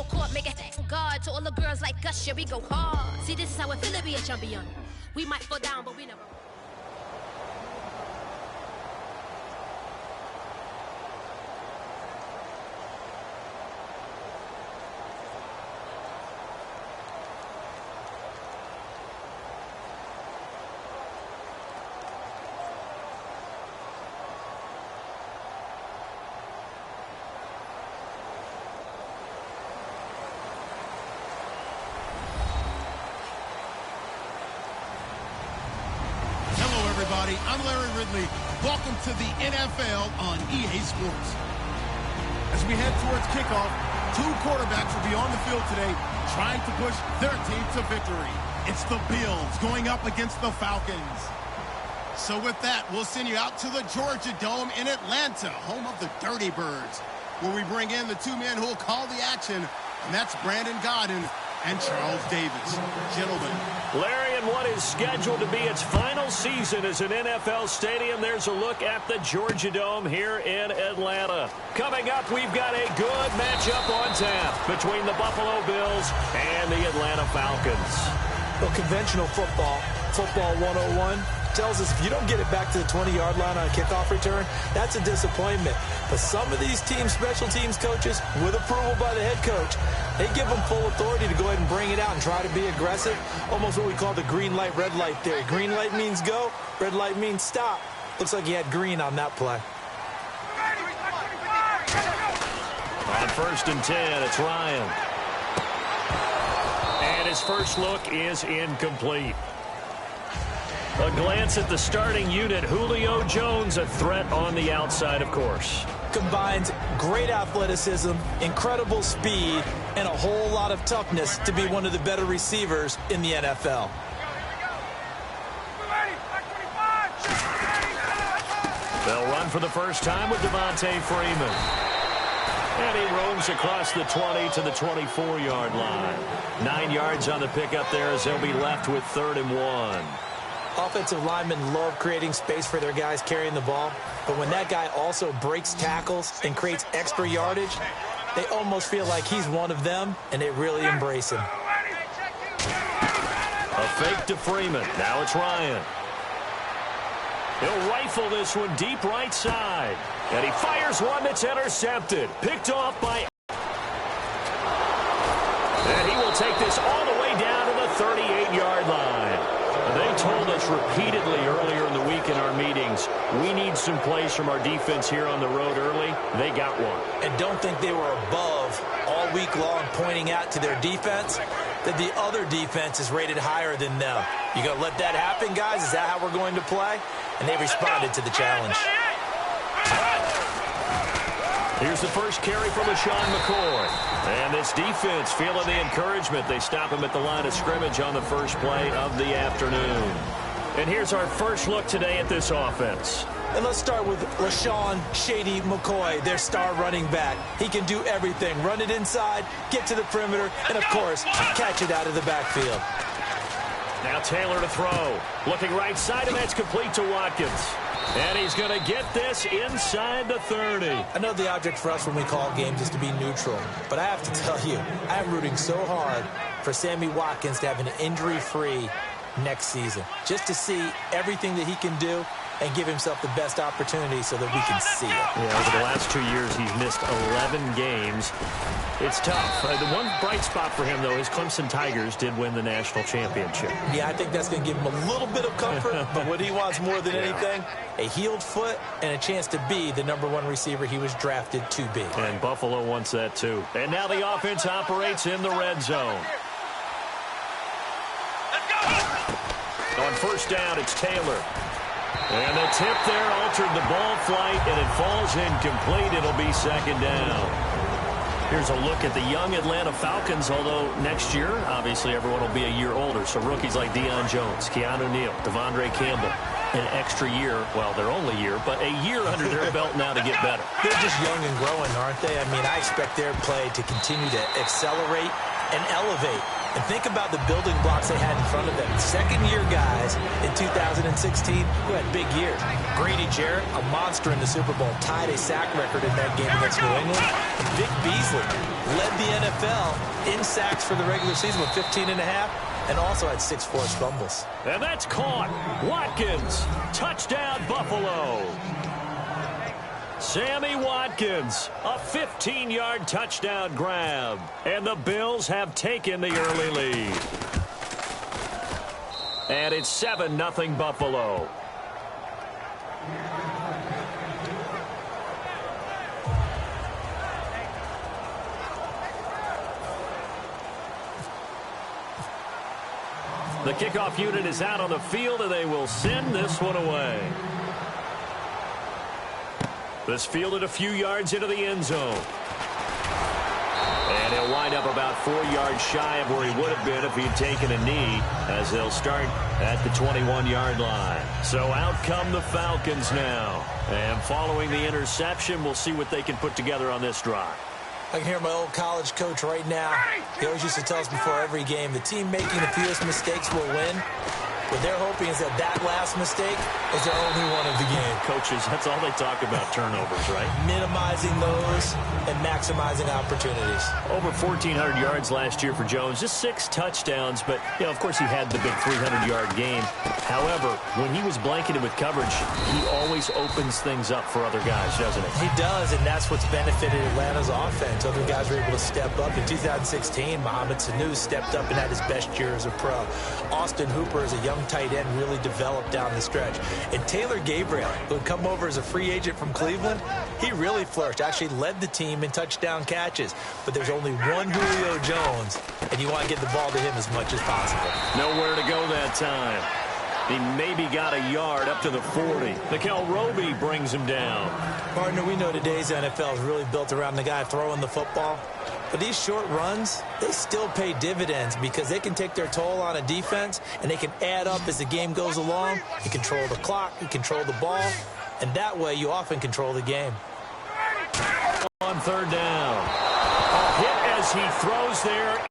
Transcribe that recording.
full court, make it guard to all the girls like us. Yeah, we go hard. See, this is how it feel to be a champion. We might fall down, but we never. I'm Larry Ridley. Welcome to the NFL on EA Sports. As we head towards kickoff, two quarterbacks will be on the field today trying to push their team to victory. It's the Bills going up against the Falcons. So with that, we'll send you out to the Georgia Dome in Atlanta, home of the Dirty Birds, where we bring in the two men who will call the action, and that's Brandon Godden and Charles Davis. Gentlemen. Larry, in what is scheduled to be its final season as an NFL stadium, there's a look at the Georgia Dome here in Atlanta. Coming up, we've got a good matchup on tap between the Buffalo Bills and the Atlanta Falcons. Well, conventional football 101, tells us if you don't get it back to the 20-yard line on a kickoff return, that's a disappointment. But some of these teams, special teams coaches, with approval by the head coach, they give them full authority to go ahead and bring it out and try to be aggressive. Almost what we call the green light, red light theory. Green light means go, red light means stop. Looks like he had green on that play. On 1st and 10, it's Ryan. And his first look is incomplete. A glance at the starting unit. Julio Jones, a threat on the outside, of course. Combines great athleticism, incredible speed, and a whole lot of toughness to be one of the better receivers in the NFL. They'll run for the first time with Devontae Freeman. And he roams across the 20 to the 24-yard line. 9 yards on the pickup there as they'll be left with 3rd and 1. Offensive linemen love creating space for their guys carrying the ball, but when that guy also breaks tackles and creates extra yardage, they almost feel like he's one of them, and they really embrace him. A fake to Freeman. Now it's Ryan. He'll rifle this one deep right side. And he fires one that's intercepted. Picked off by... And he will take this all the way down to the 38-yard line. They told us repeatedly earlier in the week in our meetings, we need some plays from our defense here on the road early. They got one. And don't think they were above all week long pointing out to their defense that the other defense is rated higher than them. You going to let that happen, guys? Is that how we're going to play? And they responded to the challenge. Here's the first carry from LaShawn McCoy. And this defense feeling the encouragement. They stop him at the line of scrimmage on the first play of the afternoon. And here's our first look today at this offense. And let's start with LaShawn Shady McCoy, their star running back. He can do everything. Run it inside, get to the perimeter, and, of course, catch it out of the backfield. Now Taylor to throw. Looking right side, and that's complete to Watkins. And he's going to get this inside the 30. I know the object for us when we call games is to be neutral, but I have to tell you, I'm rooting so hard for Sammy Watkins to have an injury-free next season, just to see everything that he can do and give himself the best opportunity so that we can see it. Yeah, over the last 2 years, he's missed 11 games. It's tough. The one bright spot for him, though, is Clemson Tigers did win the national championship. Yeah, I think that's going to give him a little bit of comfort, but what he wants more than anything, a healed foot and a chance to be the #1 receiver he was drafted to be. And Buffalo wants that, too. And now the offense operates in the red zone. On first down, it's Taylor. And the tip there altered the ball flight, and it falls incomplete. It'll be 2nd down. Here's a look at the young Atlanta Falcons, although next year, obviously, everyone will be a year older. So rookies like Deion Jones, Keanu Neal, Devondre Campbell, an extra year. Well, they're only a year, but a year under their belt now to get better. They're just young and growing, aren't they? I mean, I expect their play to continue to accelerate and elevate And think about the building blocks they had in front of them. Second-year guys in 2016 who had big years. Grady Jarrett, a monster in the Super Bowl, tied a sack record in that game against New England. And Vic Beasley led the NFL in sacks for the regular season with 15 and a half, and also had 6 forced fumbles. And that's caught. Watkins, touchdown Buffalo. Sammy Watkins, a 15-yard touchdown grab. And the Bills have taken the early lead. And it's 7-0 Buffalo. The kickoff unit is out on the field, and they will send this one away. This fielded a few yards into the end zone. And he'll wind up about 4 yards shy of where he would have been if he'd taken a knee, as they'll start at the 21-yard line. So out come the Falcons now. And following the interception, we'll see what they can put together on this drive. I can hear my old college coach right now. He always used to tell us before every game, the team making the fewest mistakes will win. What they're hoping is that last mistake is their only one of the game. Coaches, that's all they talk about, turnovers, right? Minimizing those and maximizing opportunities. Over 1,400 yards last year for Jones, just 6 touchdowns, but, you know, of course he had the big 300-yard game. However, when he was blanketed with coverage, he always opens things up for other guys, doesn't he? He does, and that's what's benefited Atlanta's offense. Other guys were able to step up. In 2016, Mohamed Sanu stepped up and had his best year as a pro. Austin Hooper is a young tight end, really developed down the stretch. And Taylor Gabriel, who had come over as a free agent from Cleveland, he really flourished, actually led the team in touchdown catches. But there's only one Julio Jones, and you want to get the ball to him as much as possible. Nowhere to go that time. He maybe got a yard up to the 40. Nickel Roby brings him down. Partner, we know today's NFL is really built around the guy throwing the football. But these short runs, they still pay dividends because they can take their toll on a defense, and they can add up as the game goes along. You control the clock, you control the ball, and that way you often control the game. On third down. A hit as he throws there.